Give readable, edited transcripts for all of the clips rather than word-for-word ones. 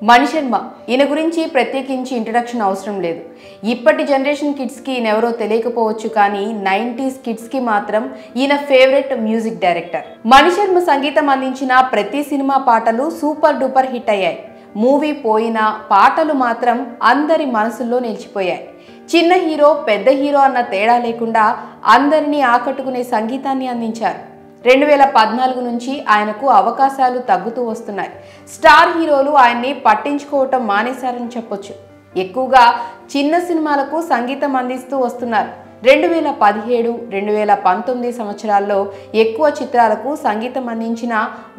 మణిశర్మ ఈయన గురించి ప్రత్యేకించి ఇంట్రడక్షన్ అవసరం లేదు. ఇప్పటి జనరేషన్ కిడ్స్కి ఈయన ఎవరో తెలియకపోవచ్చు, కానీ 90s కిడ్స్కి మాత్రం ఈయన ఫేవరెట్ మ్యూజిక్ డైరెక్టర్. మణిశర్మ సంగీతం అందించిన ప్రతి సినిమా పాటలు సూపర్ డూపర్ హిట్ అయ్యాయి. మూవీ పోయినా పాటలు మాత్రం అందరి మనసుల్లో నిలిచిపోయాయి. చిన్న హీరో పెద్ద హీరో అన్న తేడా లేకుండా అందరినీ ఆకట్టుకునే సంగీతాన్ని అందించారు. 2014 నుంచి ఆయనకు అవకాశాలు తగ్గుతూ వస్తున్నాయి. స్టార్ హీరోలు ఆయన్ని పట్టించుకోవటం మానేశారని చెప్పొచ్చు. ఎక్కువగా చిన్న సినిమాలకు సంగీతం అందిస్తూ వస్తున్నారు. 2017, 2019 సంవత్సరాల్లో ఎక్కువ చిత్రాలకు సంగీతం అందించిన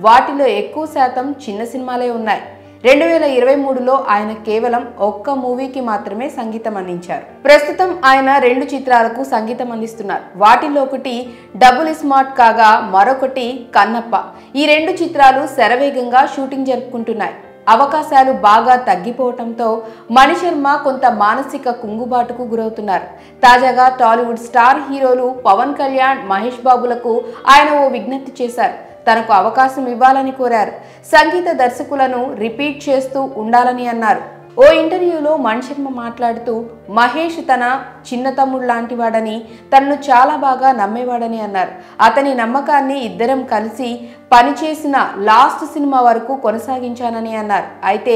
వాటిలో ఎక్కువ శాతం చిన్న సినిమాలే ఉన్నాయి. 2023లో ఆయన కేవలం ఒక్క మూవీకి మాత్రమే సంగీతం అందించారు. ప్రస్తుతం ఆయన 2 చిత్రాలకు సంగీతం అందిస్తున్నారు. వాటిలో ఒకటి డబుల్ స్మార్ట్ కాగా మరొకటి కన్నప్ప. ఈ 2 చిత్రాలు శరవేగంగా షూటింగ్ జరుపుకుంటున్నాయి. అవకాశాలు బాగా తగ్గిపోవడంతో మణిశర్మ కొంత మానసిక కుంగుబాటుకు గురవుతున్నారు. తాజాగా టాలీవుడ్ స్టార్ హీరోలు పవన్ కళ్యాణ్, మహేష్ బాబులకు ఆయన ఓ విజ్ఞప్తి చేశారు. తనకు అవకాశం ఇవ్వాలని కోరారు. సంగీత దర్శకులను రిపీట్ చేస్తూ ఉండాలని అన్నారు. ఓ ఇంటర్వ్యూలో మణిశర్మ మాట్లాడుతూ మహేష్ తన చిన్న తమ్ముడు లాంటి వాడని, తనను చాలా బాగా నమ్మేవాడని అన్నారు. అతని నమ్మకాన్ని ఇద్దరం కలిసి పనిచేసిన లాస్ట్ సినిమా వరకు కొనసాగించానని అన్నారు. అయితే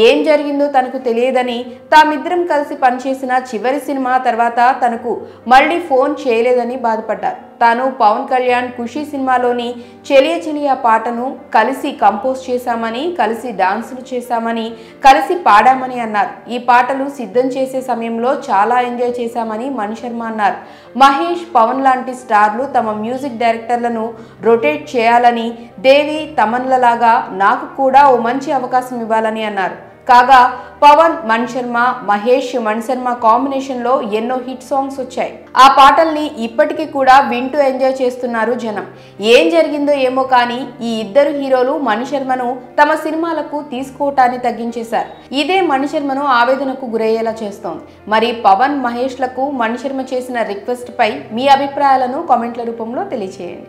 ఏం జరిగిందో తనకు తెలియదని, తామిద్దరం కలిసి పనిచేసిన చివరి సినిమా తర్వాత తనకు మళ్ళీ ఫోన్ చేయలేదని బాధపడ్డారు. తాను పవన్ కళ్యాణ్ ఖుషి సినిమాలోని చెలియ చెలియ పాటను కలిసి కంపోజ్ చేశామని, కలిసి డాన్సులు చేశామని, కలిసి పాడామని అన్నారు. ఈ పాటలు సిద్ధం చేసే సమయంలో చాలా ఎంజాయ్ చేశామని మణిశర్మ అన్నారు. మహేష్, పవన్ లాంటి స్టార్లు తమ మ్యూజిక్ డైరెక్టర్లను రొటేట్ చేయాలని, దేవి, తమన్లలాగా నాకు కూడా ఓ మంచి అవకాశం ఇవ్వాలని అన్నారు. కాగా పవన్, మణిశర్మ, మహేష్, మణిశర్మ కాంబినేషన్లో ఎన్నో హిట్ సాంగ్స్ వచ్చాయి. ఆ పాటల్ని ఇప్పటికీ కూడా వింటూ ఎంజాయ్ చేస్తున్నారు జనం. ఏం జరిగిందో ఏమో కానీ ఈ ఇద్దరు హీరోలు మణిశర్మను తమ సినిమాలకు తీసుకోవటాన్ని తగ్గించేశారు. ఇదే మణిశర్మను ఆవేదనకు గురయ్యేలా చేస్తోంది. మరి పవన్, మహేష్లకు మణిశర్మ చేసిన రిక్వెస్ట్ పై మీ అభిప్రాయాలను కామెంట్ల రూపంలో తెలియజేయండి.